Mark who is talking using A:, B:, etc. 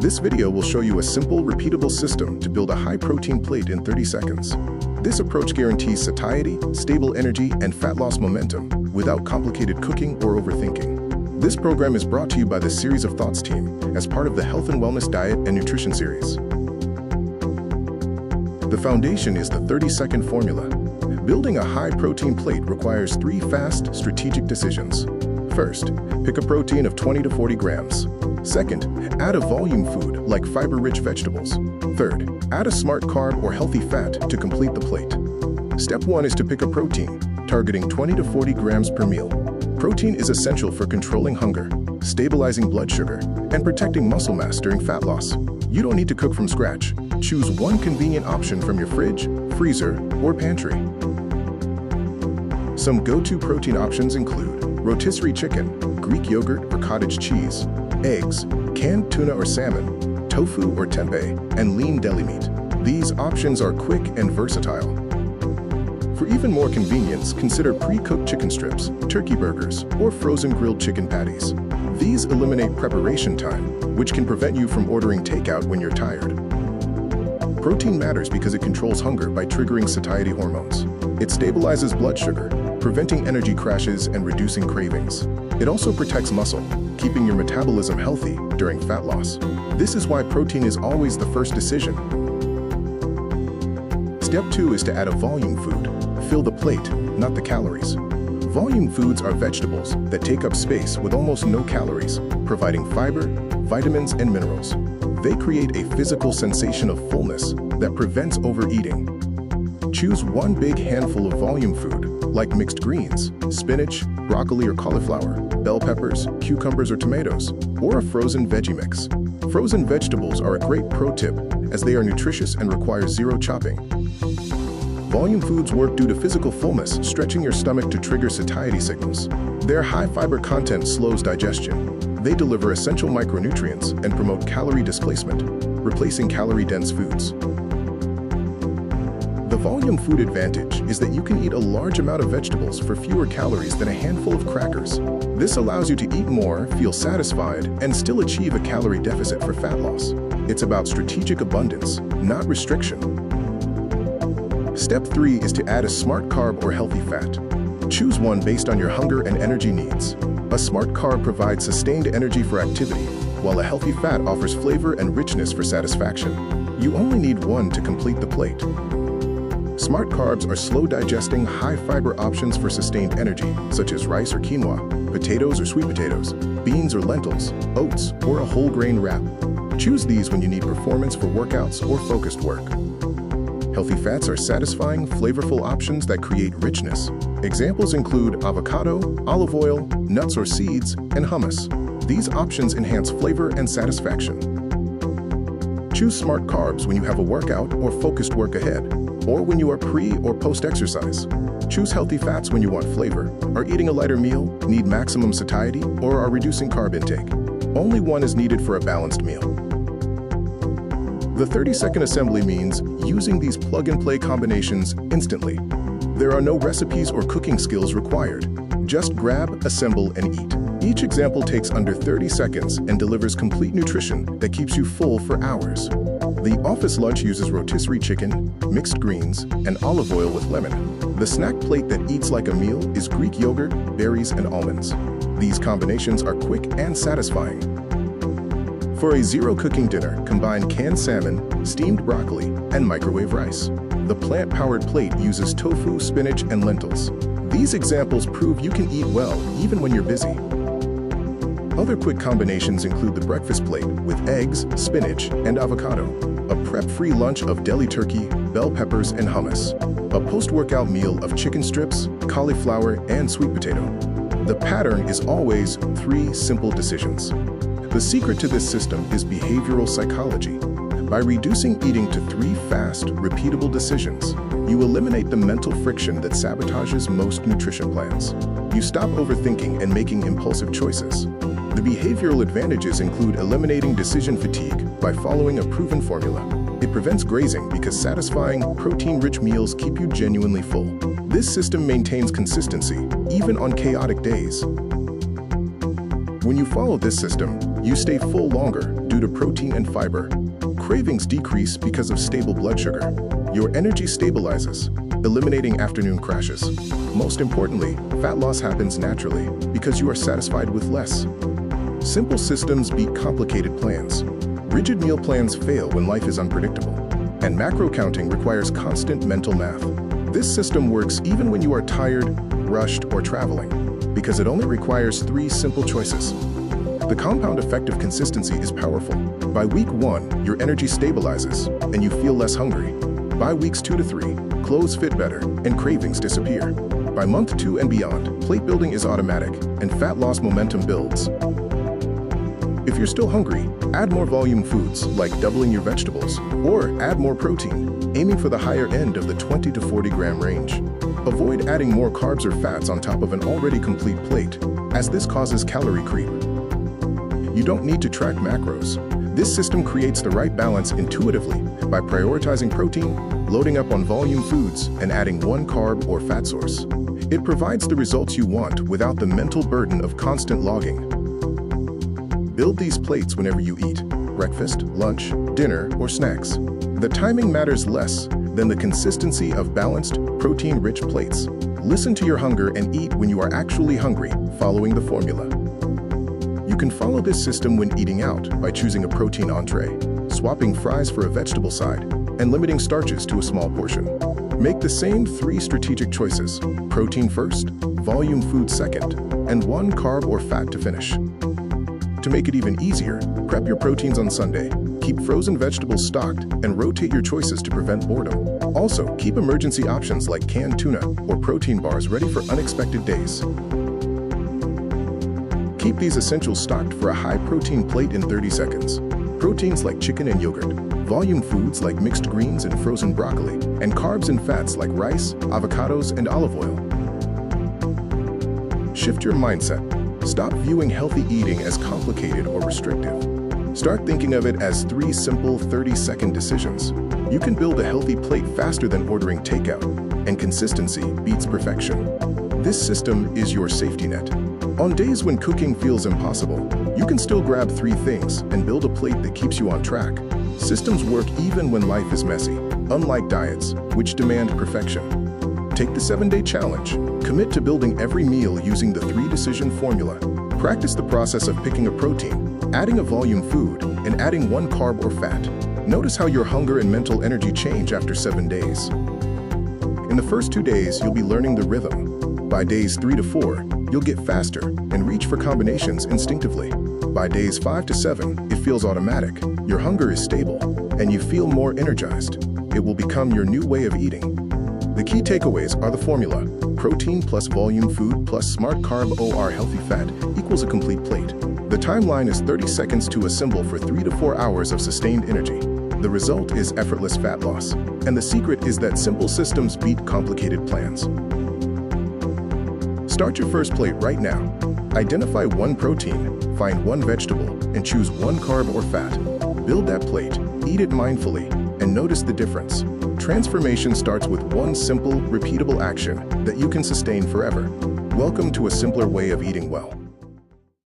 A: This video will show you a simple, repeatable system to build a high-protein plate in 30 seconds. This approach guarantees satiety, stable energy, and fat loss momentum without complicated cooking or overthinking. This program is brought to you by the Series of Thoughts team as part of the Health and Wellness Diet and Nutrition series. The foundation is the 30-second formula. Building a high-protein plate requires 3 fast, strategic decisions. First, pick a protein of 20 to 40 grams. Second, add a volume food like fiber-rich vegetables. Third, add a smart carb or healthy fat to complete the plate. Step 1 is to pick a protein, targeting 20 to 40 grams per meal. Protein is essential for controlling hunger, stabilizing blood sugar, and protecting muscle mass during fat loss. You don't need to cook from scratch. Choose one convenient option from your fridge, freezer, or pantry. Some go-to protein options include rotisserie chicken, Greek yogurt or cottage cheese, eggs, canned tuna or salmon, tofu or tempeh, and lean deli meat. These options are quick and versatile. For even more convenience, consider pre-cooked chicken strips, turkey burgers, or frozen grilled chicken patties. These eliminate preparation time, which can prevent you from ordering takeout when you're tired. Protein matters because it controls hunger by triggering satiety hormones. It stabilizes blood sugar, preventing energy crashes and reducing cravings. It also protects muscle, keeping your metabolism healthy during fat loss. This is why protein is always the first decision. Step 2 is to add a volume food. Fill the plate, not the calories. Volume foods are vegetables that take up space with almost no calories, providing fiber, vitamins, and minerals. They create a physical sensation of fullness that prevents overeating. Choose one big handful of volume food, like mixed greens, spinach, broccoli or cauliflower, bell peppers, cucumbers or tomatoes, or a frozen veggie mix. Frozen vegetables are a great pro tip as they are nutritious and require zero chopping. Volume foods work due to physical fullness, stretching your stomach to trigger satiety signals. Their high fiber content slows digestion. They deliver essential micronutrients and promote calorie displacement, replacing calorie-dense foods. The volume food advantage is that you can eat a large amount of vegetables for fewer calories than a handful of crackers. This allows you to eat more, feel satisfied, and still achieve a calorie deficit for fat loss. It's about strategic abundance, not restriction. Step 3 is to add a smart carb or healthy fat. Choose one based on your hunger and energy needs. A smart carb provides sustained energy for activity, while a healthy fat offers flavor and richness for satisfaction. You only need one to complete the plate. Smart carbs are slow-digesting, high-fiber options for sustained energy, such as rice or quinoa, potatoes or sweet potatoes, beans or lentils, oats, or a whole grain wrap. Choose these when you need performance for workouts or focused work. Healthy fats are satisfying, flavorful options that create richness. Examples include avocado, olive oil, nuts or seeds, and hummus. These options enhance flavor and satisfaction. Choose smart carbs when you have a workout or focused work ahead, or when you are pre- or post-exercise. Choose healthy fats when you want flavor, are eating a lighter meal, need maximum satiety, or are reducing carb intake. Only one is needed for a balanced meal. The 30-second assembly means using these plug-and-play combinations instantly. There are no recipes or cooking skills required. Just grab, assemble, and eat. Each example takes under 30 seconds and delivers complete nutrition that keeps you full for hours. The office lunch uses rotisserie chicken, mixed greens, and olive oil with lemon. The snack plate that eats like a meal is Greek yogurt, berries, and almonds. These combinations are quick and satisfying. For a zero-cooking dinner, combine canned salmon, steamed broccoli, and microwave rice. The plant-powered plate uses tofu, spinach, and lentils. These examples prove you can eat well even when you're busy. Other quick combinations include the breakfast plate with eggs, spinach, and avocado, a prep-free lunch of deli turkey, bell peppers, and hummus, a post-workout meal of chicken strips, cauliflower, and sweet potato. The pattern is always 3 simple decisions. The secret to this system is behavioral psychology. By reducing eating to 3 fast, repeatable decisions, you eliminate the mental friction that sabotages most nutrition plans. You stop overthinking and making impulsive choices. The behavioral advantages include eliminating decision fatigue by following a proven formula. It prevents grazing because satisfying, protein-rich meals keep you genuinely full. This system maintains consistency, even on chaotic days. When you follow this system, you stay full longer, due to protein and fiber. Cravings decrease because of stable blood sugar. Your energy stabilizes, eliminating afternoon crashes. Most importantly, fat loss happens naturally because you are satisfied with less. Simple systems beat complicated plans. Rigid meal plans fail when life is unpredictable, and macro counting requires constant mental math. This system works even when you are tired, rushed, or traveling, because it only requires 3 simple choices. The compound effect of consistency is powerful. By week 1, your energy stabilizes, and you feel less hungry. By weeks 2 to 3, clothes fit better, and cravings disappear. By month 2 and beyond, plate building is automatic, and fat loss momentum builds. If you're still hungry, add more volume foods, like doubling your vegetables, or add more protein, aiming for the higher end of the 20 to 40 gram range. Avoid adding more carbs or fats on top of an already complete plate, as this causes calorie creep. You don't need to track macros. This system creates the right balance intuitively by prioritizing protein, loading up on volume foods, and adding 1 carb or fat source. It provides the results you want without the mental burden of constant logging. Build these plates whenever you eat: breakfast, lunch, dinner, or snacks. The timing matters less than the consistency of balanced, protein-rich plates. Listen to your hunger and eat when you are actually hungry, following the formula. You can follow this system when eating out by choosing a protein entree, swapping fries for a vegetable side, and limiting starches to a small portion. Make the same 3 strategic choices: protein first, volume food second, and 1 carb or fat to finish. To make it even easier, prep your proteins on Sunday, keep frozen vegetables stocked, and rotate your choices to prevent boredom. Also, keep emergency options like canned tuna or protein bars ready for unexpected days. Keep these essentials stocked for a high-protein plate in 30 seconds. Proteins like chicken and yogurt, volume foods like mixed greens and frozen broccoli, and carbs and fats like rice, avocados, and olive oil. Shift your mindset. Stop viewing healthy eating as complicated or restrictive. Start thinking of it as 3 simple 30-second decisions. You can build a healthy plate faster than ordering takeout, and consistency beats perfection. This system is your safety net. On days when cooking feels impossible, you can still grab 3 things and build a plate that keeps you on track. Systems work even when life is messy, unlike diets, which demand perfection. Take the 7-day challenge. Commit to building every meal using the 3-decision formula. Practice the process of picking a protein, adding a volume food, and adding 1 carb or fat. Notice how your hunger and mental energy change after 7 days. In the first 2 days, you'll be learning the rhythm. By days 3 to 4, you'll get faster and reach for combinations instinctively. By days 5 to 7, it feels automatic. Your hunger is stable, and you feel more energized. It will become your new way of eating. The key takeaways are the formula: protein plus volume food plus smart carb or healthy fat equals a complete plate. The timeline is 30 seconds to assemble for 3 to 4 hours of sustained energy. The result is effortless fat loss. And the secret is that simple systems beat complicated plans. Start your first plate right now. Identify 1 protein, find 1 vegetable, and choose 1 carb or fat. Build that plate, eat it mindfully, and notice the difference. Transformation starts with 1 simple, repeatable action that you can sustain forever. Welcome to a simpler way of eating well.